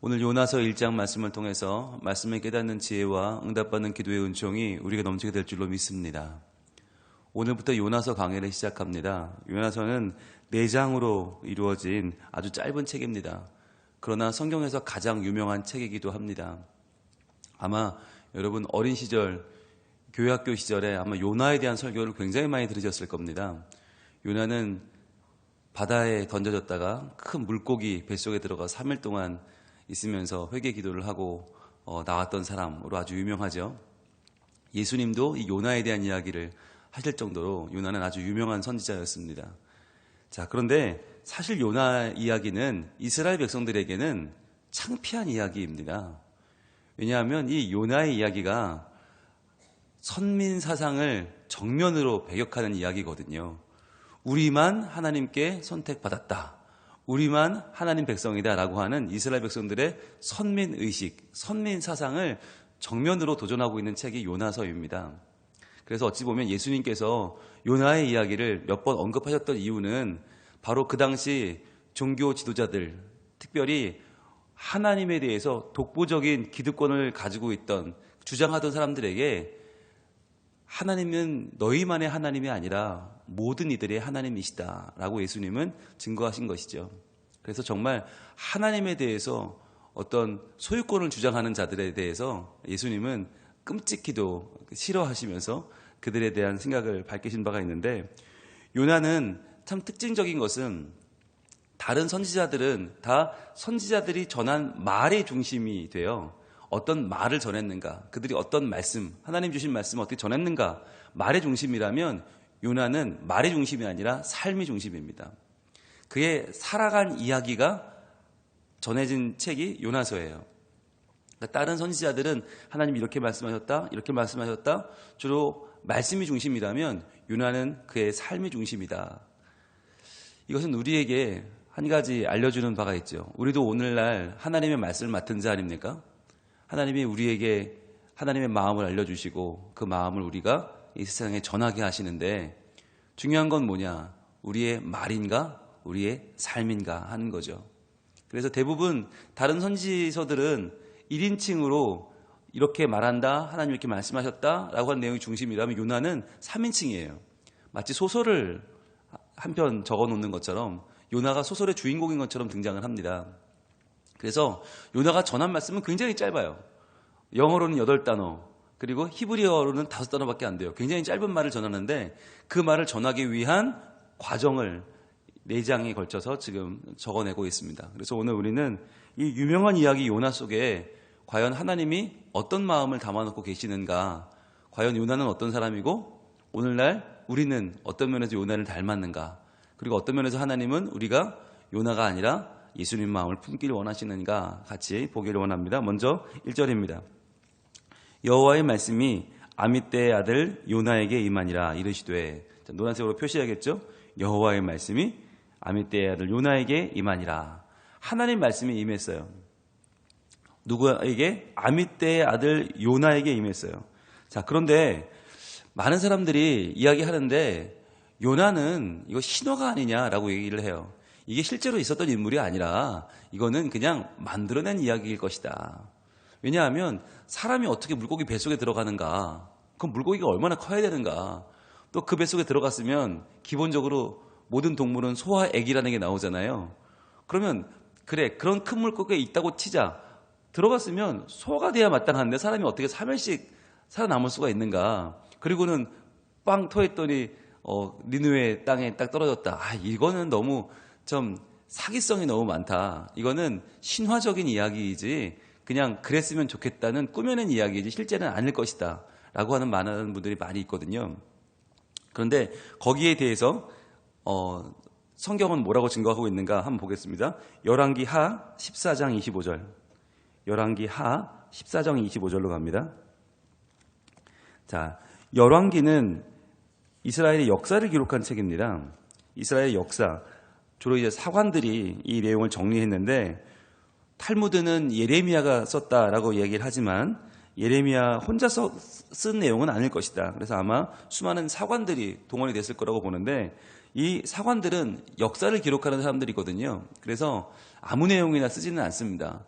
오늘 요나서 1장 말씀을 통해서 말씀을 깨닫는 지혜와 응답받는 기도의 은총이 우리가 넘치게 될 줄로 믿습니다. 오늘부터 요나서 강해를 시작합니다. 요나서는 4장으로 이루어진 아주 짧은 책입니다. 그러나 성경에서 가장 유명한 책이기도 합니다. 아마 여러분 어린 시절, 교회학교 시절에 아마 요나에 대한 설교를 굉장히 많이 들으셨을 겁니다. 요나는 바다에 던져졌다가 큰 물고기 뱃속에 들어가 3일 동안 있으면서 회개 기도를 하고 나왔던 사람으로 아주 유명하죠. 예수님도 이 요나에 대한 이야기를 하실 정도로 요나는 아주 유명한 선지자였습니다. 자, 그런데 사실 요나 이야기는 이스라엘 백성들에게는 창피한 이야기입니다. 왜냐하면 이 요나의 이야기가 선민 사상을 정면으로 배격하는 이야기거든요. 우리만 하나님께 선택받았다. 우리만 하나님 백성이다 라고 하는 이스라엘 백성들의 선민의식, 선민사상을 정면으로 도전하고 있는 책이 요나서입니다. 그래서 어찌 보면 예수님께서 요나의 이야기를 몇 번 언급하셨던 이유는 바로 그 당시 종교 지도자들, 특별히 하나님에 대해서 독보적인 기득권을 가지고 있던, 주장하던 사람들에게 하나님은 너희만의 하나님이 아니라 모든 이들의 하나님이시다 라고 예수님은 증거하신 것이죠. 그래서 정말 하나님에 대해서 어떤 소유권을 주장하는 자들에 대해서 예수님은 끔찍히도 싫어하시면서 그들에 대한 생각을 밝히신 바가 있는데, 요나는 참 특징적인 것은 다른 선지자들은 다 선지자들이 전한 말의 중심이 돼요. 어떤 말을 전했는가, 그들이 어떤 말씀, 하나님 주신 말씀을 어떻게 전했는가, 말의 중심이라면 요나는 말의 중심이 아니라 삶의 중심입니다. 그의 살아간 이야기가 전해진 책이 요나서예요. 그러니까 다른 선지자들은 하나님이 이렇게 말씀하셨다, 이렇게 말씀하셨다, 주로 말씀이 중심이라면 요나는 그의 삶이 중심이다. 이것은 우리에게 한 가지 알려주는 바가 있죠. 우리도 오늘날 하나님의 말씀을 맡은 자 아닙니까? 하나님이 우리에게 하나님의 마음을 알려주시고 그 마음을 우리가 이 세상에 전하게 하시는데, 중요한 건 뭐냐? 우리의 말인가? 우리의 삶인가 하는 거죠. 그래서 대부분 다른 선지서들은 1인칭으로 이렇게 말한다, 하나님 이렇게 말씀하셨다 라고 하는 내용이 중심이라면 요나는 3인칭이에요. 마치 소설을 한 편 적어놓는 것처럼 요나가 소설의 주인공인 것처럼 등장을 합니다. 그래서 요나가 전한 말씀은 굉장히 짧아요. 영어로는 8단어, 그리고 히브리어로는 5단어밖에 안 돼요. 굉장히 짧은 말을 전하는데 그 말을 전하기 위한 과정을 4장에 걸쳐서 지금 적어내고 있습니다. 그래서 오늘 우리는 이 유명한 이야기 요나 속에 과연 하나님이 어떤 마음을 담아놓고 계시는가, 과연 요나는 어떤 사람이고 오늘날 우리는 어떤 면에서 요나를 닮았는가, 그리고 어떤 면에서 하나님은 우리가 요나가 아니라 예수님 마음을 품기를 원하시는가 같이 보기를 원합니다. 먼저 1절입니다. 여호와의 말씀이 아미떼의 아들 요나에게 임하니라 이르시되, 노란색으로 표시해야겠죠? 여호와의 말씀이 아미떼의 아들 요나에게 임하니라. 하나님 말씀이 임했어요. 누구에게? 아미떼의 아들 요나에게 임했어요. 자, 그런데 많은 사람들이 이야기하는데 요나는 이거 신화가 아니냐라고 얘기를 해요. 이게 실제로 있었던 인물이 아니라 이거는 그냥 만들어낸 이야기일 것이다. 왜냐하면 사람이 어떻게 물고기 뱃속에 들어가는가, 그럼 물고기가 얼마나 커야 되는가, 또 그 뱃속에 들어갔으면 기본적으로 모든 동물은 소와 애기라는 게 나오잖아요. 그러면 그래, 그런 큰 물고기가 있다고 치자. 들어갔으면 소가 돼야 마땅한데 사람이 어떻게 3일씩 살아남을 수가 있는가. 그리고는 빵 토했더니 니느웨 땅에 딱 떨어졌다. 이거는 너무 좀 사기성이 너무 많다. 이거는 신화적인 이야기이지 그냥 그랬으면 좋겠다는 꾸며낸 이야기이지 실제는 아닐 것이다 라고 하는 많은 분들이 많이 있거든요. 그런데 거기에 대해서 성경은 뭐라고 증거하고 있는가 한번 보겠습니다. 열왕기 하 14장 25절. 열왕기 하 14장 25절로 갑니다. 자, 열왕기는 이스라엘의 역사를 기록한 책입니다. 이스라엘의 역사, 주로 이제 사관들이 이 내용을 정리했는데, 탈무드는 예레미야가 썼다라고 얘기를 하지만 예레미야 혼자 쓴 내용은 아닐 것이다. 그래서 아마 수많은 사관들이 동원이 됐을 거라고 보는데, 이 사관들은 역사를 기록하는 사람들이거든요. 그래서 아무 내용이나 쓰지는 않습니다.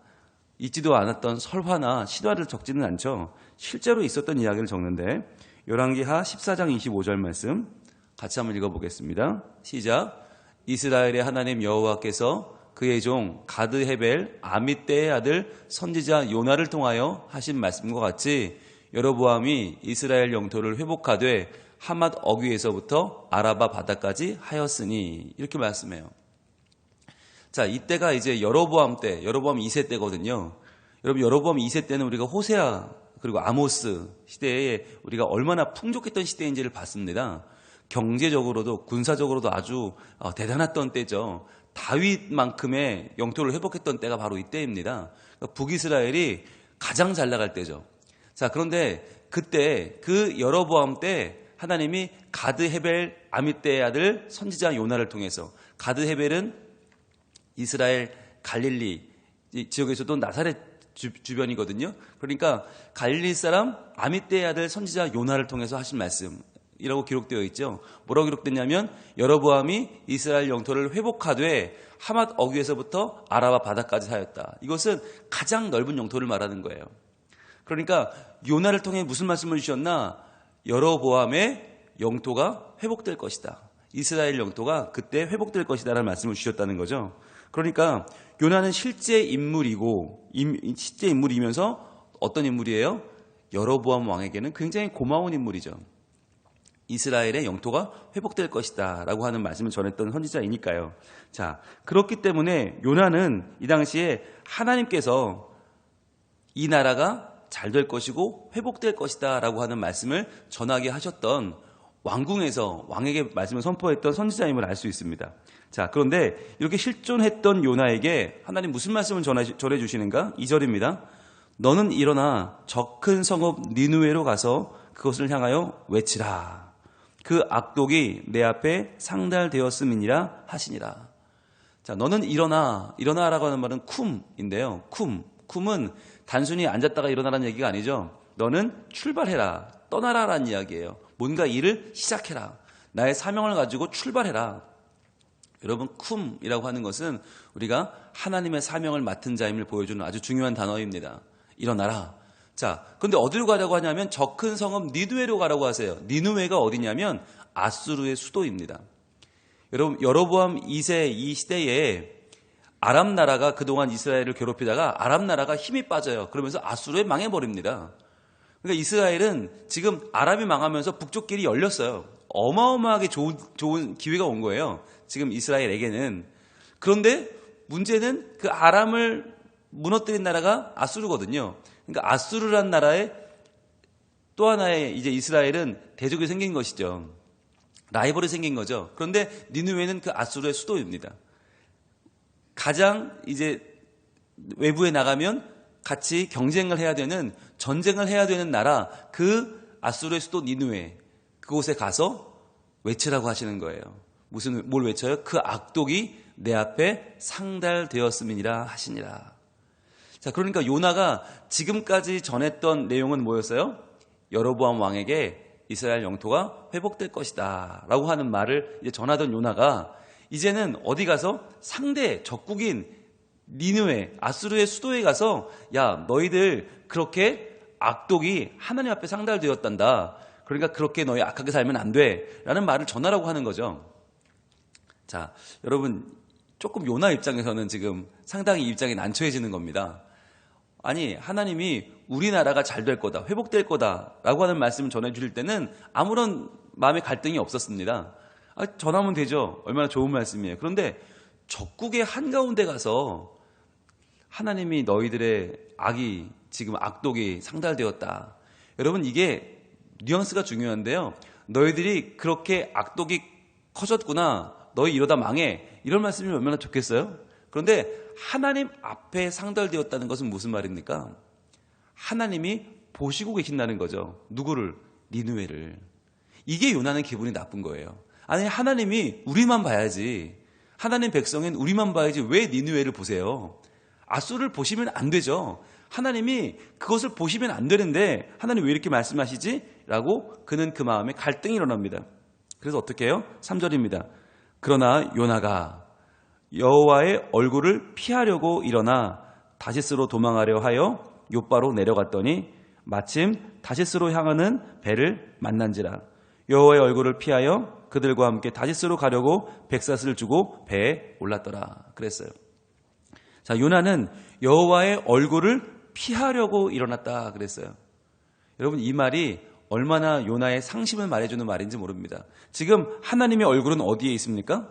있지도 않았던 설화나 신화를 적지는 않죠. 실제로 있었던 이야기를 적는데 열왕기하 14장 25절 말씀 같이 한번 읽어보겠습니다. 시작. 이스라엘의 하나님 여호와께서 그의 종 가드 헤벨 아미떼의 아들 선지자 요나를 통하여 하신 말씀과 같이 여로보암이 이스라엘 영토를 회복하되 하맛 어귀에서부터 아라바 바다까지 하였으니 이렇게 말씀해요. 자, 이때가 이제 여로보암 때, 여로보암 2세 때거든요. 여러분, 여로보암 2세 때는 우리가 호세아 그리고 아모스 시대에 우리가 얼마나 풍족했던 시대인지를 봤습니다. 경제적으로도 군사적으로도 아주 대단했던 때죠. 다윗만큼의 영토를 회복했던 때가 바로 이때입니다. 그러니까 북이스라엘이 가장 잘 나갈 때죠. 자, 그런데 그때 그 여로보암 때 하나님이 가드 헤벨 아미떼의 아들 선지자 요나를 통해서, 가드 헤벨은 이스라엘 갈릴리 지역에서도 나사렛 주변이거든요. 그러니까 갈릴리 사람 아미떼의 아들 선지자 요나를 통해서 하신 말씀이라고 기록되어 있죠. 뭐라고 기록됐냐면 여로보암이 이스라엘 영토를 회복하되 하맛 어귀에서부터 아라바 바다까지 하였다. 이것은 가장 넓은 영토를 말하는 거예요. 그러니까 요나를 통해 무슨 말씀을 주셨나? 여로보암의 영토가 회복될 것이다. 이스라엘 영토가 그때 회복될 것이다라는 말씀을 주셨다는 거죠. 그러니까 요나는 실제 인물이면서 어떤 인물이에요? 여로보암 왕에게는 굉장히 고마운 인물이죠. 이스라엘의 영토가 회복될 것이다 라고 하는 말씀을 전했던 선지자이니까요. 자, 그렇기 때문에 요나는 이 당시에 하나님께서 이 나라가 잘 될 것이고 회복될 것이다 라고 하는 말씀을 전하게 하셨던 왕궁에서 왕에게 말씀을 선포했던 선지자임을 알 수 있습니다. 자, 그런데 이렇게 실존했던 요나에게 하나님 무슨 말씀을 전해주시는가? 2절입니다. 너는 일어나 저 큰 성읍 니느웨로 가서 그것을 향하여 외치라. 그 악독이 내 앞에 상달되었음이니라 하시니라. 자, 너는 일어나라고 하는 말은 쿰인데요. 쿰은 단순히 앉았다가 일어나라는 얘기가 아니죠. 너는 출발해라, 떠나라라는 이야기예요. 뭔가 일을 시작해라. 나의 사명을 가지고 출발해라. 여러분, 쿰이라고 하는 것은 우리가 하나님의 사명을 맡은 자임을 보여주는 아주 중요한 단어입니다. 일어나라. 자, 근데 어디로 가라고 하냐면 저 큰 성읍 니느웨로 가라고 하세요. 니느웨가 어디냐면 아수르의 수도입니다. 여러분, 여로보암 2세 이 시대에 아람 나라가 그동안 이스라엘을 괴롭히다가 아람 나라가 힘이 빠져요. 그러면서 아수르에 망해버립니다. 그러니까 이스라엘은 지금 아람이 망하면서 북쪽 길이 열렸어요. 어마어마하게 좋은 기회가 온 거예요. 지금 이스라엘에게는. 그런데 문제는 그 아람을 무너뜨린 나라가 아수르거든요. 그러니까 아수르란 나라에 또 하나의 이제 이스라엘은 대적이 생긴 것이죠. 라이벌이 생긴 거죠. 그런데 니느웨는 그 아수르의 수도입니다. 가장 이제 외부에 나가면 같이 경쟁을 해야 되는, 전쟁을 해야 되는 나라, 그 아수르의 수도 니느웨, 그곳에 가서 외치라고 하시는 거예요. 뭘 외쳐요? 그 악독이 내 앞에 상달되었음이니라 하시니라. 자, 그러니까 요나가 지금까지 전했던 내용은 뭐였어요? 여로보암 왕에게 이스라엘 영토가 회복될 것이다 라고 하는 말을 이제 전하던 요나가 이제는 어디 가서 상대 적국인 니느웨, 아수르의 수도에 가서 야, 너희들 그렇게 악독이 하나님 앞에 상달되었단다. 그러니까 그렇게 너희 악하게 살면 안 돼 라는 말을 전하라고 하는 거죠. 자, 여러분, 조금 요나 입장에서는 지금 상당히 입장이 난처해지는 겁니다. 아니, 하나님이 우리나라가 잘 될 거다, 회복될 거다 라고 하는 말씀을 전해주실 때는 아무런 마음의 갈등이 없었습니다. 전하면 되죠. 얼마나 좋은 말씀이에요. 그런데 적국의 한가운데 가서 하나님이 너희들의 악이, 지금 악독이 상달되었다. 여러분, 이게 뉘앙스가 중요한데요. 너희들이 그렇게 악독이 커졌구나. 너희 이러다 망해. 이런 말씀이 얼마나 좋겠어요? 그런데 하나님 앞에 상달되었다는 것은 무슨 말입니까? 하나님이 보시고 계신다는 거죠. 누구를? 니느웨를. 이게 요나는 기분이 나쁜 거예요. 아니, 하나님이 우리만 봐야지. 하나님 백성인 우리만 봐야지 왜 니느웨를 보세요? 아수르를 보시면 안 되죠. 하나님이 그것을 보시면 안 되는데 하나님 왜 이렇게 말씀하시지? 라고 그는 그 마음에 갈등이 일어납니다. 그래서 어떻게 해요? 3절입니다. 그러나 요나가 여호와의 얼굴을 피하려고 일어나 다시스로 도망하려 하여 욥바로 내려갔더니 마침 다시스로 향하는 배를 만난지라. 여호와의 얼굴을 피하여 그들과 함께 다시스로 가려고 백삿을 주고 배에 올랐더라. 그랬어요. 자, 요나는 여호와의 얼굴을 피하려고 일어났다 그랬어요. 여러분, 이 말이 얼마나 요나의 상심을 말해주는 말인지 모릅니다. 지금 하나님의 얼굴은 어디에 있습니까?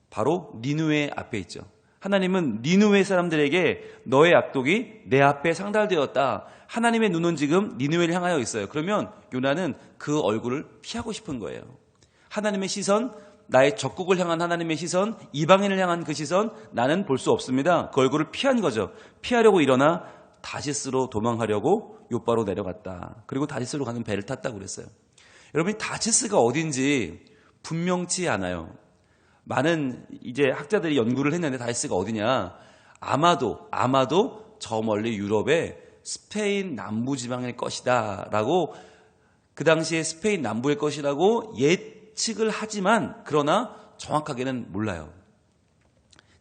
바로 니느웨 앞에 있죠. 하나님은 니느웨 사람들에게 너의 악독이 내 앞에 상달되었다. 하나님의 눈은 지금 니느웨를 향하여 있어요. 그러면 요나는 그 얼굴을 피하고 싶은 거예요. 하나님의 시선, 나의 적국을 향한 하나님의 시선, 이방인을 향한 그 시선, 나는 볼 수 없습니다. 그 얼굴을 피한 거죠. 피하려고 일어나 다시스로 도망하려고 욥바로 내려갔다. 그리고 다시스로 가는 배를 탔다고 그랬어요. 여러분이 다시스가 어딘지 분명치 않아요. 많은 이제 학자들이 연구를 했는데 다시스가 어디냐? 아마도 저 멀리 유럽의 스페인 남부 지방일 것이다 라고, 그 당시에 스페인 남부일 것이라고 예측을 하지만 그러나 정확하게는 몰라요.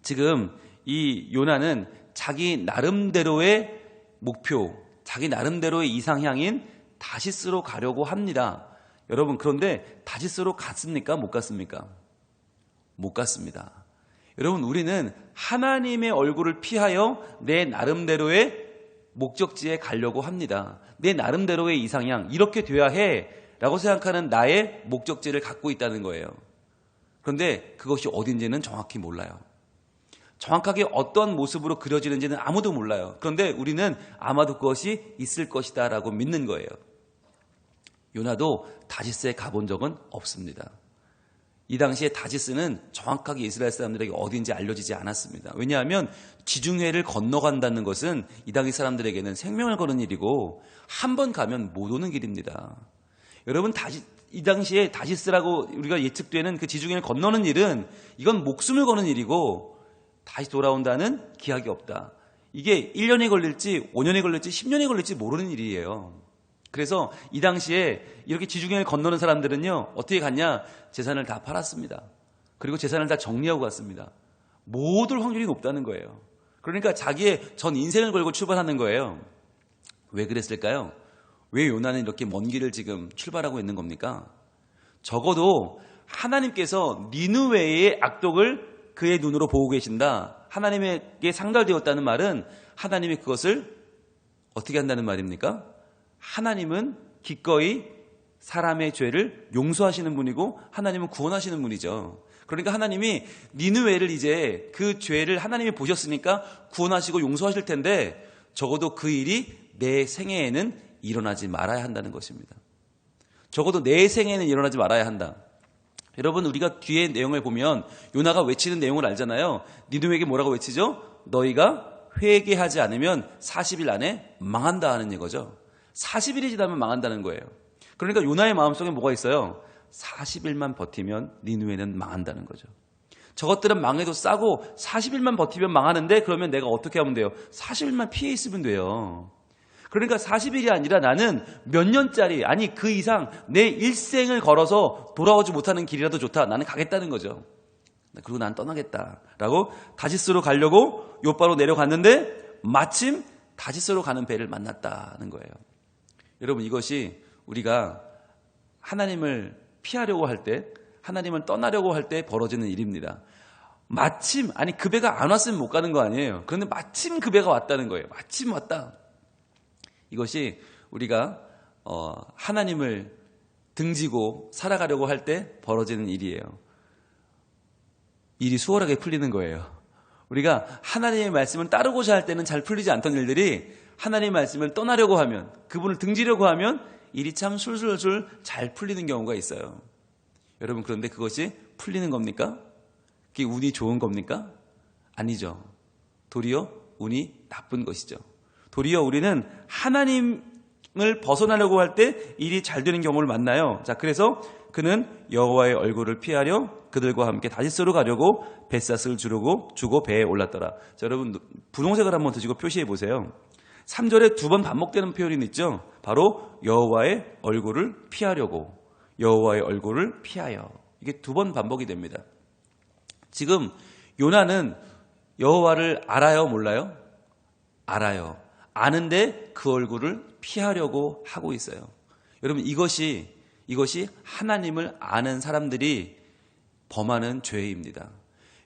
지금 이 요나는 자기 나름대로의 목표, 자기 나름대로의 이상향인 다시스로 가려고 합니다. 여러분, 그런데 다시스로 갔습니까? 못 갔습니까? 못 갔습니다. 여러분, 우리는 하나님의 얼굴을 피하여 내 나름대로의 목적지에 가려고 합니다. 내 나름대로의 이상향, 이렇게 돼야 해 라고 생각하는 나의 목적지를 갖고 있다는 거예요. 그런데 그것이 어딘지는 정확히 몰라요. 정확하게 어떤 모습으로 그려지는지는 아무도 몰라요. 그런데 우리는 아마도 그것이 있을 것이다 라고 믿는 거예요. 요나도 다시스에 가본 적은 없습니다. 이 당시에 다시스는 정확하게 이스라엘 사람들에게 어딘지 알려지지 않았습니다. 왜냐하면 지중해를 건너간다는 것은 이 당시 사람들에게는 생명을 거는 일이고 한 번 가면 못 오는 길입니다. 여러분, 이 당시에 다시스라고 우리가 예측되는 그 지중해를 건너는 일은 이건 목숨을 거는 일이고 다시 돌아온다는 기약이 없다. 이게 1년이 걸릴지 5년이 걸릴지 10년이 걸릴지 모르는 일이에요. 그래서 이 당시에 이렇게 지중해를 건너는 사람들은요, 어떻게 갔냐? 재산을 다 팔았습니다. 그리고 재산을 다 정리하고 갔습니다. 못 올 확률이 높다는 거예요. 그러니까 자기의 전 인생을 걸고 출발하는 거예요. 왜 그랬을까요? 왜 요나는 이렇게 먼 길을 지금 출발하고 있는 겁니까? 적어도 하나님께서 니느웨의 악독을 그의 눈으로 보고 계신다. 하나님에게 상달되었다는 말은 하나님이 그것을 어떻게 한다는 말입니까? 하나님은 기꺼이 사람의 죄를 용서하시는 분이고 하나님은 구원하시는 분이죠. 그러니까 하나님이 니느웨를 이제 그 죄를 하나님이 보셨으니까 구원하시고 용서하실 텐데 적어도 그 일이 내 생애에는 일어나지 말아야 한다는 것입니다. 적어도 내 생애에는 일어나지 말아야 한다. 여러분, 우리가 뒤에 내용을 보면 요나가 외치는 내용을 알잖아요. 니느웨에게 뭐라고 외치죠? 너희가 회개하지 않으면 40일 안에 망한다 하는 이거죠. 40일이 지나면 망한다는 거예요. 그러니까 요나의 마음속에 뭐가 있어요? 40일만 버티면 니느웨는 망한다는 거죠. 저것들은 망해도 싸고 40일만 버티면 망하는데 그러면 내가 어떻게 하면 돼요? 40일만 피해 있으면 돼요. 그러니까 40일이 아니라 나는 몇 년짜리, 아니 그 이상 내 일생을 걸어서 돌아오지 못하는 길이라도 좋다. 나는 가겠다는 거죠. 그리고 난 떠나겠다라고 다시스로 가려고 욥바로 내려갔는데 마침 다시스로 가는 배를 만났다는 거예요. 여러분, 이것이 우리가 하나님을 피하려고 할 때, 하나님을 떠나려고 할 때 벌어지는 일입니다. 마침, 아니 그 배가 안 왔으면 못 가는 거 아니에요. 그런데 마침 그 배가 왔다는 거예요. 마침 왔다. 이것이 우리가 하나님을 등지고 살아가려고 할 때 벌어지는 일이에요. 일이 수월하게 풀리는 거예요. 우리가 하나님의 말씀을 따르고자 할 때는 잘 풀리지 않던 일들이 하나님의 말씀을 떠나려고 하면, 그분을 등지려고 하면 일이 참 술술술 잘 풀리는 경우가 있어요. 여러분, 그런데 그것이 풀리는 겁니까? 그게 운이 좋은 겁니까? 아니죠. 도리어 운이 나쁜 것이죠. 도리어 우리는 하나님을 벗어나려고 할 때 일이 잘 되는 경우를 만나요. 자, 그래서 그는 여호와의 얼굴을 피하려 그들과 함께 다시스로 가려고 뱃삿을 주고 배에 올랐더라. 자, 여러분 분홍색을 한번 드시고 표시해 보세요. 3절에 두 번 반복되는 표현이 있죠. 바로 여호와의 얼굴을 피하려고, 여호와의 얼굴을 피하여. 이게 두 번 반복이 됩니다. 지금 요나는 여호와를 알아요, 몰라요? 알아요. 아는데 그 얼굴을 피하려고 하고 있어요. 여러분, 이것이 하나님을 아는 사람들이 범하는 죄입니다.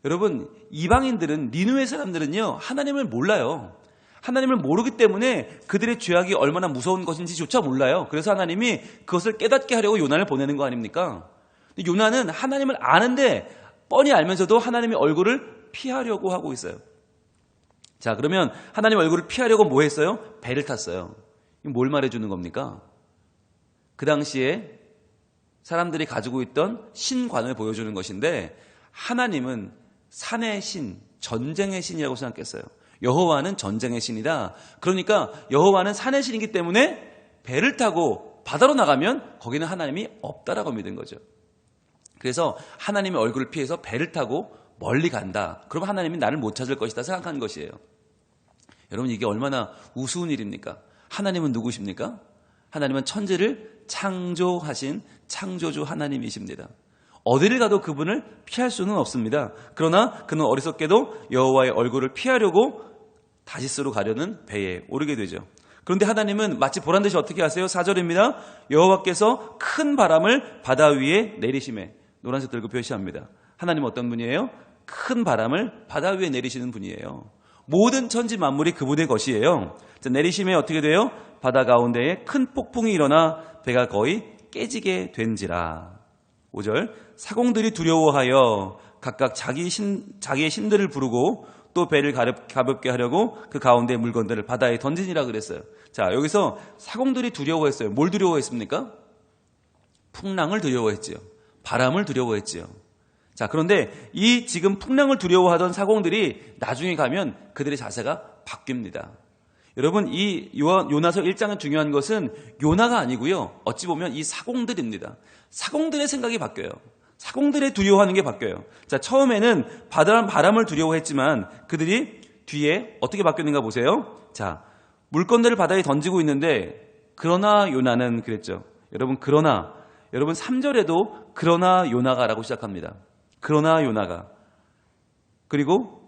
여러분, 이방인들은, 니느웨 사람들은요, 하나님을 몰라요. 하나님을 모르기 때문에 그들의 죄악이 얼마나 무서운 것인지조차 몰라요. 그래서 하나님이 그것을 깨닫게 하려고 요나를 보내는 거 아닙니까? 요나는 하나님을 아는데 뻔히 알면서도 하나님의 얼굴을 피하려고 하고 있어요. 자, 그러면 하나님 얼굴을 피하려고 뭐 했어요? 배를 탔어요. 뭘 말해주는 겁니까? 그 당시에 사람들이 가지고 있던 신관을 보여주는 것인데, 하나님은 산의 신, 전쟁의 신이라고 생각했어요. 여호와는 전쟁의 신이다. 그러니까 여호와는 산의 신이기 때문에 배를 타고 바다로 나가면 거기는 하나님이 없다라고 믿은 거죠. 그래서 하나님의 얼굴을 피해서 배를 타고 멀리 간다. 그러면 하나님이 나를 못 찾을 것이다 생각한 것이에요. 여러분, 이게 얼마나 우스운 일입니까? 하나님은 누구십니까? 하나님은 천지를 창조하신 창조주 하나님이십니다. 어디를 가도 그분을 피할 수는 없습니다. 그러나 그는 어리석게도 여호와의 얼굴을 피하려고 다시스로 가려는 배에 오르게 되죠. 그런데 하나님은 마치 보란듯이 어떻게 하세요? 4절입니다. 여호와께서 큰 바람을 바다 위에 내리심에, 노란색 들고 표시합니다. 하나님은 어떤 분이에요? 큰 바람을 바다 위에 내리시는 분이에요. 모든 천지 만물이 그분의 것이에요. 내리심에 어떻게 돼요? 바다 가운데에 큰 폭풍이 일어나 배가 거의 깨지게 된지라. 5절, 사공들이 두려워하여 각각 자기의 신들을 부르고 또 배를 가볍게 하려고 그 가운데 물건들을 바다에 던지니라 그랬어요. 자, 여기서 사공들이 두려워했어요. 뭘 두려워했습니까? 풍랑을 두려워했지요. 바람을 두려워했지요. 자, 그런데 이 지금 풍랑을 두려워하던 사공들이 나중에 가면 그들의 자세가 바뀝니다. 여러분, 이 요나서 1장의 중요한 것은 요나가 아니고요, 어찌 보면 이 사공들입니다. 사공들의 생각이 바뀌어요. 사공들의 두려워하는 게 바뀌어요. 자, 처음에는 바람을 두려워했지만 그들이 뒤에 어떻게 바뀌었는가 보세요. 자, 물건들을 바다에 던지고 있는데, 그러나 요나는 그랬죠. 여러분 3절에도 그러나 요나가라고 시작합니다. 그러나 요나가. 그리고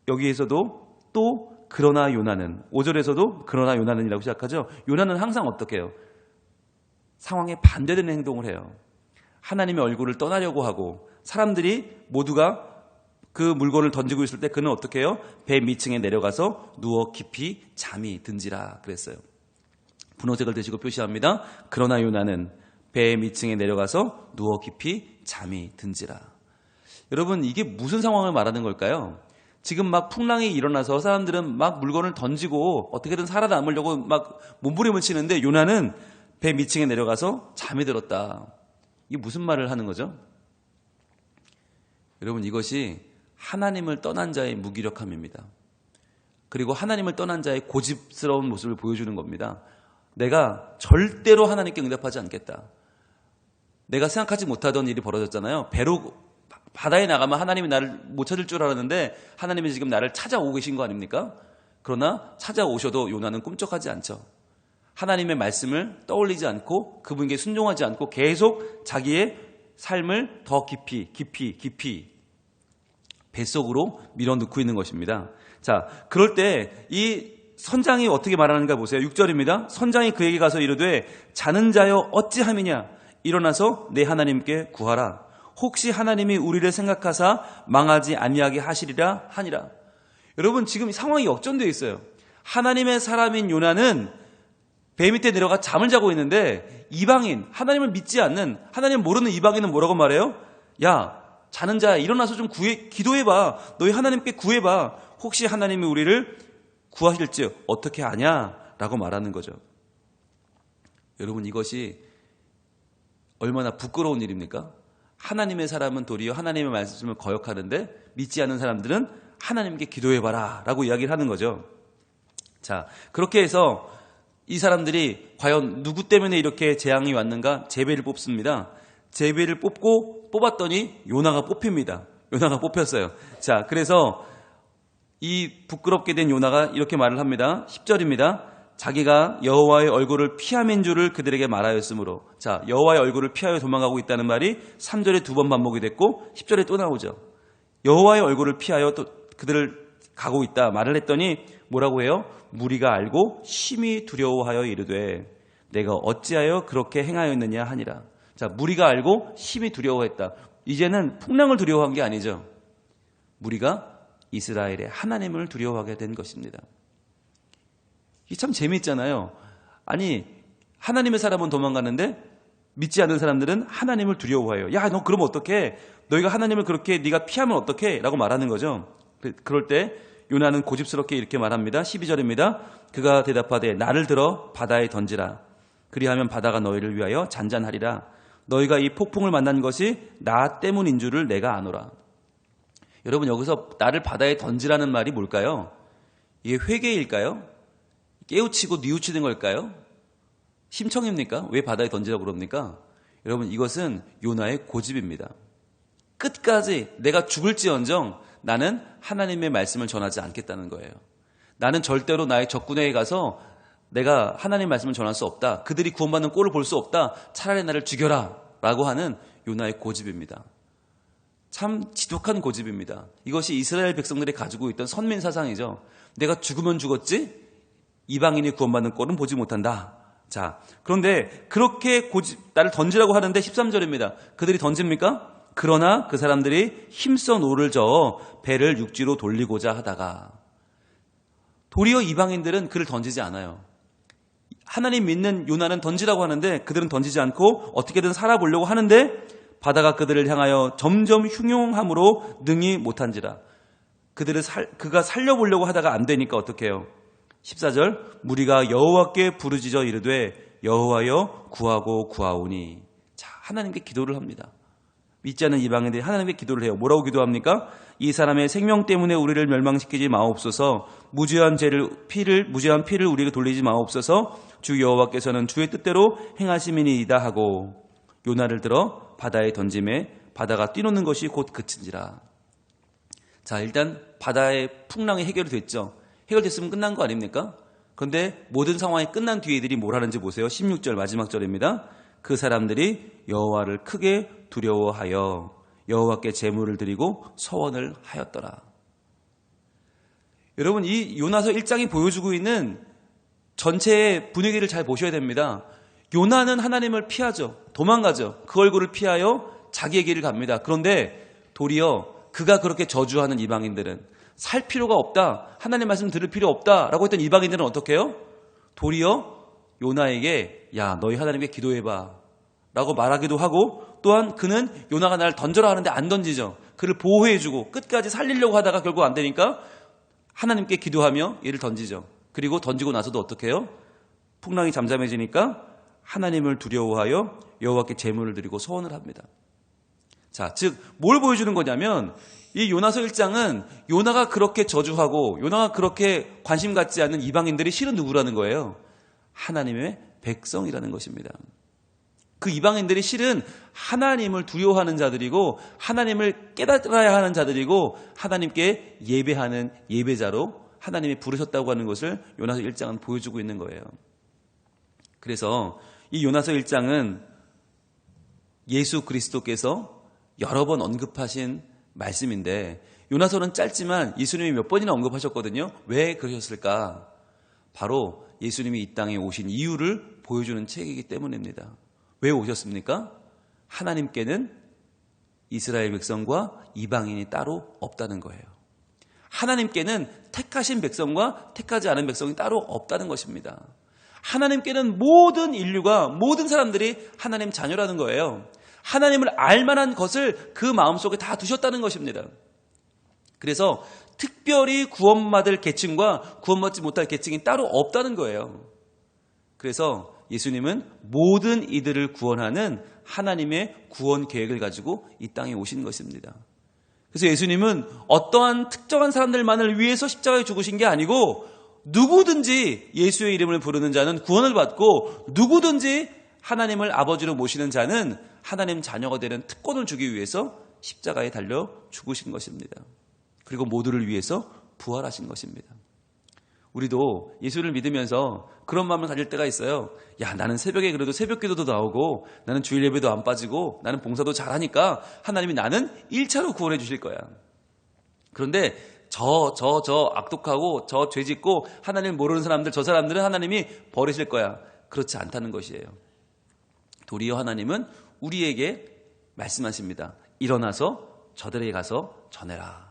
여기에서도 또 그러나 요나는, 5절에서도 그러나 요나는이라고 시작하죠. 요나는 항상 어떻게 해요? 상황에 반대되는 행동을 해요. 하나님의 얼굴을 떠나려고 하고, 사람들이 모두가 그 물건을 던지고 있을 때 그는 어떻게 해요? 배 밑층에 내려가서 누워 깊이 잠이 든지라 그랬어요. 분홍색을 드시고 표시합니다. 그러나 요나는 배 밑층에 내려가서 누워 깊이 잠이 든지라. 여러분, 이게 무슨 상황을 말하는 걸까요? 지금 막 풍랑이 일어나서 사람들은 막 물건을 던지고 어떻게든 살아남으려고 막 몸부림을 치는데, 요나는 배 밑층에 내려가서 잠이 들었다. 이게 무슨 말을 하는 거죠? 여러분, 이것이 하나님을 떠난 자의 무기력함입니다. 그리고 하나님을 떠난 자의 고집스러운 모습을 보여주는 겁니다. 내가 절대로 하나님께 응답하지 않겠다. 내가 생각하지 못하던 일이 벌어졌잖아요. 배로 바다에 나가면 하나님이 나를 못 찾을 줄 알았는데 하나님이 지금 나를 찾아오고 계신 거 아닙니까? 그러나 찾아오셔도 요나는 꿈쩍하지 않죠. 하나님의 말씀을 떠올리지 않고 그분께 순종하지 않고 계속 자기의 삶을 더 깊이 뱃속으로 밀어넣고 있는 것입니다. 자, 그럴 때 이 선장이 어떻게 말하는가 보세요. 6절입니다. 선장이 그에게 가서 이르되 자는 자여 어찌함이냐, 일어나서 내 하나님께 구하라. 혹시 하나님이 우리를 생각하사 망하지 아니하게 하시리라 하니라. 여러분, 지금 상황이 역전되어 있어요. 하나님의 사람인 요나는 배 밑에 내려가 잠을 자고 있는데, 이방인, 하나님을 믿지 않는, 하나님 모르는 이방인은 뭐라고 말해요? 야, 자는 자야, 일어나서 좀 기도해봐. 너희 하나님께 구해봐. 혹시 하나님이 우리를 구하실지 어떻게 아냐? 라고 말하는 거죠. 여러분, 이것이 얼마나 부끄러운 일입니까? 하나님의 사람은 도리어 하나님의 말씀을 거역하는데, 믿지 않는 사람들은 하나님께 기도해봐라 라고 이야기를 하는 거죠. 자, 그렇게 해서 이 사람들이 과연 누구 때문에 이렇게 재앙이 왔는가? 제베를 뽑습니다. 제베를 뽑았더니 요나가 뽑힙니다. 요나가 뽑혔어요. 자, 그래서 이 부끄럽게 된 요나가 이렇게 말을 합니다. 10절입니다. 자기가 여호와의 얼굴을 피함인 줄을 그들에게 말하였으므로. 자, 여호와의 얼굴을 피하여 도망가고 있다는 말이 3절에 2번 반복이 됐고 10절에 또 나오죠. 여호와의 얼굴을 피하여 또 그들을 가고 있다 말을 했더니 뭐라고 해요? 무리가 알고 심히 두려워하여 이르되 내가 어찌하여 그렇게 행하였느냐 하니라. 자, 무리가 알고 심히 두려워했다. 이제는 풍랑을 두려워한 게 아니죠. 무리가 이스라엘의 하나님을 두려워하게 된 것입니다. 이게 참 재미있잖아요. 아니, 하나님의 사람은 도망가는데 믿지 않는 사람들은 하나님을 두려워해요. 야, 너 그러면 어떡해? 너희가 하나님을 그렇게 네가 피하면 어떡해? 라고 말하는 거죠. 그럴 때 요나는 고집스럽게 이렇게 말합니다. 12절입니다. 그가 대답하되 나를 들어 바다에 던지라. 그리하면 바다가 너희를 위하여 잔잔하리라. 너희가 이 폭풍을 만난 것이 나 때문인 줄을 내가 아노라. 여러분, 여기서 나를 바다에 던지라는 말이 뭘까요? 이게 회개일까요? 깨우치고 뉘우치는 걸까요? 심청입니까? 왜 바다에 던지라고 그럽니까? 여러분, 이것은 요나의 고집입니다. 끝까지 내가 죽을지언정 나는 하나님의 말씀을 전하지 않겠다는 거예요. 나는 절대로 나의 적군에게 가서 내가 하나님의 말씀을 전할 수 없다. 그들이 구원받는 꼴을 볼 수 없다. 차라리 나를 죽여라. 라고 하는 요나의 고집입니다. 참 지독한 고집입니다. 이것이 이스라엘 백성들이 가지고 있던 선민 사상이죠. 내가 죽으면 죽었지 이방인이 구원받는 꼴은 보지 못한다. 자, 그런데 그렇게 나를 던지라고 하는데 13절입니다. 그들이 던집니까? 그러나 그 사람들이 힘써 노를 저어 배를 육지로 돌리고자 하다가 도리어 이방인들은 그를 던지지 않아요. 하나님 믿는 요나는 던지라고 하는데 그들은 던지지 않고 어떻게든 살아보려고 하는데 바다가 그들을 향하여 점점 흉용함으로 능히 못한지라. 그가 살려보려고 하다가 안 되니까 어떻게 해요? 14절 무리가 여호와께 부르짖어 이르되 여호와여 구하고 구하오니. 자, 하나님께 기도를 합니다. 믿지 않는 이방인들이 하나님께 기도를 해요. 뭐라고 기도합니까? 이 사람의 생명 때문에 우리를 멸망시키지 마옵소서. 무죄한 피를 우리에게 돌리지 마옵소서. 주 여호와께서는 주의 뜻대로 행하심이니이다 하고 요나를 들어 바다에 던짐에 바다가 뛰노는 것이 곧 그친지라. 자, 일단 바다의 풍랑이 해결이 됐죠. 해결됐으면 끝난 거 아닙니까? 그런데 모든 상황이 끝난 뒤에 이들이 뭘 하는지 보세요. 16절 마지막 절입니다. 그 사람들이 여호와를 크게 두려워하여 여호와께 제물을 드리고 서원을 하였더라. 여러분, 이 요나서 1장이 보여주고 있는 전체의 분위기를 잘 보셔야 됩니다. 요나는 하나님을 피하죠. 도망가죠. 그 얼굴을 피하여 자기의 길을 갑니다. 그런데 도리어 그가 그렇게 저주하는 이방인들은 살 필요가 없다. 하나님 말씀 들을 필요 없다라고 했던 이방인들은 어떻게 해요? 도리어 요나에게 야, 너희 하나님께 기도해봐 라고 말하기도 하고 또한 그는 요나가 나를 던져라 하는데 안 던지죠. 그를 보호해주고 끝까지 살리려고 하다가 결국 안 되니까 하나님께 기도하며 얘를 던지죠. 그리고 던지고 나서도 어떻게 해요? 풍랑이 잠잠해지니까 하나님을 두려워하여 여호와께 제물을 드리고 소원을 합니다. 자, 즉 뭘 보여주는 거냐면 이 요나서 1장은 요나가 그렇게 저주하고 요나가 그렇게 관심 갖지 않는 이방인들이 실은 누구라는 거예요? 하나님의 백성이라는 것입니다. 그 이방인들이 실은 하나님을 두려워하는 자들이고 하나님을 깨달아야 하는 자들이고 하나님께 예배하는 예배자로 하나님이 부르셨다고 하는 것을 요나서 1장은 보여주고 있는 거예요. 그래서 이 요나서 1장은 예수 그리스도께서 여러 번 언급하신 말씀인데 요나서는 짧지만 예수님이 몇 번이나 언급하셨거든요. 왜 그러셨을까? 바로 예수님이 이 땅에 오신 이유를 보여주는 책이기 때문입니다. 왜 오셨습니까? 하나님께는 이스라엘 백성과 이방인이 따로 없다는 거예요. 하나님께는 택하신 백성과 택하지 않은 백성이 따로 없다는 것입니다. 하나님께는 모든 인류가 모든 사람들이 하나님 자녀라는 거예요. 하나님을 알만한 것을 그 마음속에 다 두셨다는 것입니다. 그래서 특별히 구원받을 계층과 구원받지 못할 계층이 따로 없다는 거예요. 그래서 예수님은 모든 이들을 구원하는 하나님의 구원 계획을 가지고 이 땅에 오신 것입니다. 그래서 예수님은 어떠한 특정한 사람들만을 위해서 십자가에 죽으신 게 아니고 누구든지 예수의 이름을 부르는 자는 구원을 받고 누구든지 하나님을 아버지로 모시는 자는 하나님 자녀가 되는 특권을 주기 위해서 십자가에 달려 죽으신 것입니다. 그리고 모두를 위해서 부활하신 것입니다. 우리도 예수를 믿으면서 그런 마음을 가질 때가 있어요. 야, 나는 새벽에 그래도 새벽 기도도 나오고 나는 주일 예배도 안 빠지고 나는 봉사도 잘하니까 하나님이 나는 1차로 구원해 주실 거야. 그런데 저 악독하고 저 죄짓고 하나님 모르는 사람들, 저 사람들은 하나님이 버리실 거야. 그렇지 않다는 것이에요. 도리어 하나님은 우리에게 말씀하십니다. 일어나서 저들에게 가서 전해라.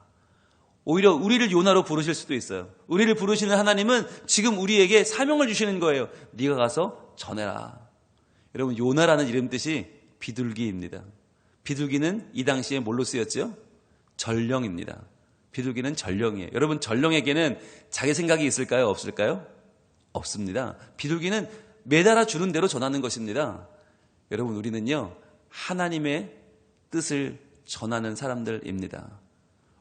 오히려 우리를 요나로 부르실 수도 있어요. 우리를 부르시는 하나님은 지금 우리에게 사명을 주시는 거예요. 네가 가서 전해라. 여러분, 요나라는 이름 뜻이 비둘기입니다. 비둘기는 이 당시에 뭘로 쓰였죠? 전령입니다. 비둘기는 전령이에요. 여러분, 전령에게는 자기 생각이 있을까요? 없을까요? 없습니다. 비둘기는 매달아 주는 대로 전하는 것입니다. 여러분, 우리는요, 하나님의 뜻을 전하는 사람들입니다.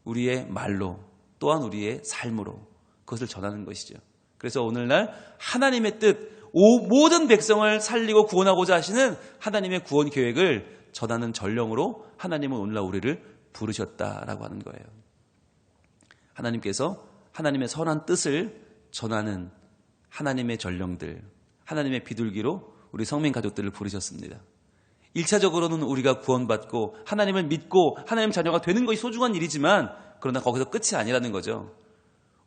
우리의 말로, 또한 우리의 삶으로 그것을 전하는 것이죠. 그래서 오늘날 하나님의 뜻, 모든 백성을 살리고 구원하고자 하시는 하나님의 구원 계획을 전하는 전령으로 하나님은 오늘날 우리를 부르셨다라고 하는 거예요. 하나님께서 하나님의 선한 뜻을 전하는 하나님의 전령들, 하나님의 비둘기로 우리 성민 가족들을 부르셨습니다. 1차적으로는 우리가 구원받고 하나님을 믿고 하나님 자녀가 되는 것이 소중한 일이지만, 그러나 거기서 끝이 아니라는 거죠.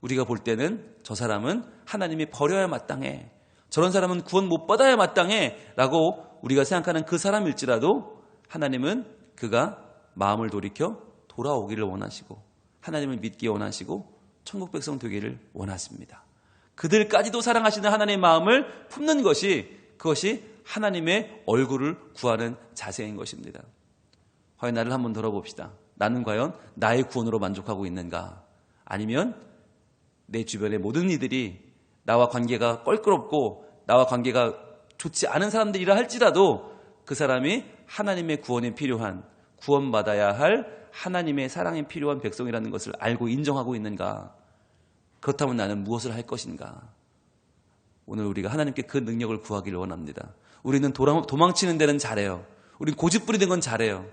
우리가 볼 때는 저 사람은 하나님이 버려야 마땅해, 저런 사람은 구원 못 받아야 마땅해 라고 우리가 생각하는 그 사람일지라도 하나님은 그가 마음을 돌이켜 돌아오기를 원하시고 하나님을 믿기 원하시고 천국 백성 되기를 원하십니다. 그들까지도 사랑하시는 하나님의 마음을 품는 것이, 그것이 하나님의 얼굴을 구하는 자세인 것입니다. 과연 나를 한번 돌아봅시다. 나는 과연 나의 구원으로 만족하고 있는가? 아니면 내 주변의 모든 이들이 나와 관계가 껄끄럽고 나와 관계가 좋지 않은 사람들이라 할지라도 그 사람이 하나님의 구원이 필요한, 구원받아야 할 하나님의 사랑이 필요한 백성이라는 것을 알고 인정하고 있는가? 그렇다면 나는 무엇을 할 것인가? 오늘 우리가 하나님께 그 능력을 구하기를 원합니다. 우리는 도망치는 데는 잘해요. 우리는 고집 부리는 건 잘해요.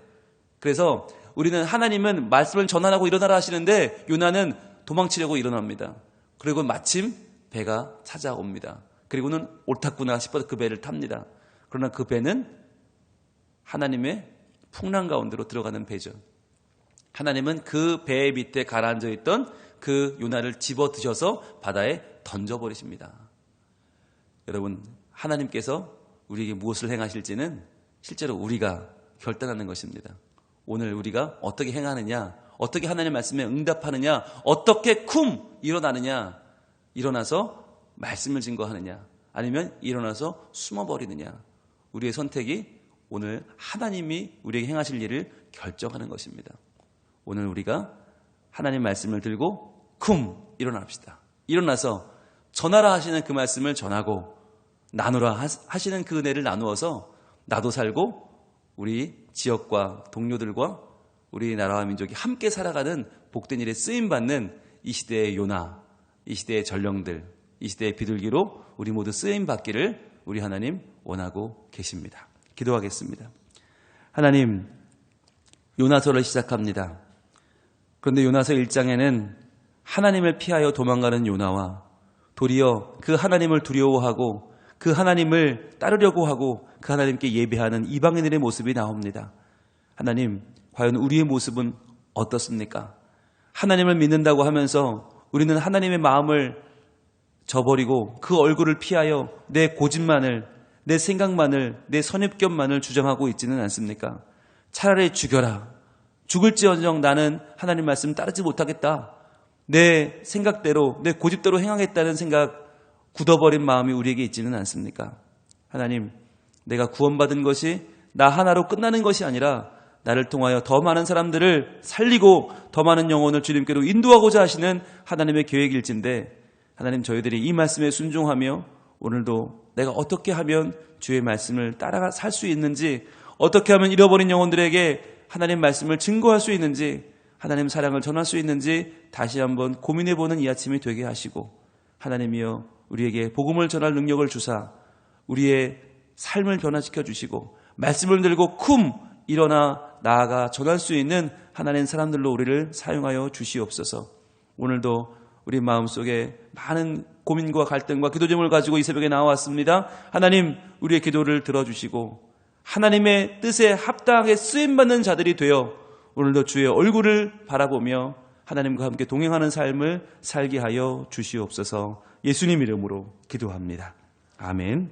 그래서 우리는 하나님은 말씀을 전하라고 일어나라 하시는데 요나는 도망치려고 일어납니다. 그리고 마침 배가 찾아옵니다. 그리고는 옳았구나 싶어서 그 배를 탑니다. 그러나 그 배는 하나님의 풍랑 가운데로 들어가는 배죠. 하나님은 그 배 밑에 가라앉아 있던 그 요나를 집어 드셔서 바다에 던져버리십니다. 여러분, 하나님께서 우리에게 무엇을 행하실지는 실제로 우리가 결단하는 것입니다. 오늘 우리가 어떻게 행하느냐, 어떻게 하나님의 말씀에 응답하느냐, 어떻게 일어나느냐, 일어나서 말씀을 증거하느냐, 아니면 일어나서 숨어버리느냐, 우리의 선택이 오늘 하나님이 우리에게 행하실 일을 결정하는 것입니다. 오늘 우리가 하나님 말씀을 들고 일어납시다. 일어나서 전하라 하시는 그 말씀을 전하고 나누라 하시는 그 은혜를 나누어서 나도 살고 우리 지역과 동료들과 우리나라와 민족이 함께 살아가는 복된 일에 쓰임받는 이 시대의 요나, 이 시대의 전령들, 이 시대의 비둘기로 우리 모두 쓰임받기를 우리 하나님 원하고 계십니다. 기도하겠습니다. 하나님, 요나서를 시작합니다. 그런데 요나서 1장에는 하나님을 피하여 도망가는 요나와 도리어 그 하나님을 두려워하고 그 하나님을 따르려고 하고 그 하나님께 예배하는 이방인들의 모습이 나옵니다. 하나님, 과연 우리의 모습은 어떻습니까? 하나님을 믿는다고 하면서 우리는 하나님의 마음을 저버리고 그 얼굴을 피하여 내 고집만을, 내 생각만을, 내 선입견만을 주장하고 있지는 않습니까? 차라리 죽여라. 죽을지언정 나는 하나님 말씀 따르지 못하겠다. 내 생각대로, 내 고집대로 행하겠다는 생각, 굳어버린 마음이 우리에게 있지는 않습니까? 하나님, 내가 구원받은 것이 나 하나로 끝나는 것이 아니라 나를 통하여 더 많은 사람들을 살리고 더 많은 영혼을 주님께로 인도하고자 하시는 하나님의 계획일진데, 하나님, 저희들이 이 말씀에 순종하며 오늘도 내가 어떻게 하면 주의 말씀을 따라가 살 수 있는지, 어떻게 하면 잃어버린 영혼들에게 하나님 말씀을 증거할 수 있는지, 하나님 사랑을 전할 수 있는지 다시 한번 고민해보는 이 아침이 되게 하시고, 하나님이여 우리에게 복음을 전할 능력을 주사 우리의 삶을 변화시켜 주시고 말씀을 들고 일어나 나아가 전할 수 있는 하나님 사람들로 우리를 사용하여 주시옵소서. 오늘도 우리 마음속에 많은 고민과 갈등과 기도 제목을 가지고 이 새벽에 나왔습니다. 하나님, 우리의 기도를 들어주시고 하나님의 뜻에 합당하게 쓰임받는 자들이 되어 오늘도 주의 얼굴을 바라보며 하나님과 함께 동행하는 삶을 살게 하여 주시옵소서. 예수님 이름으로 기도합니다. 아멘.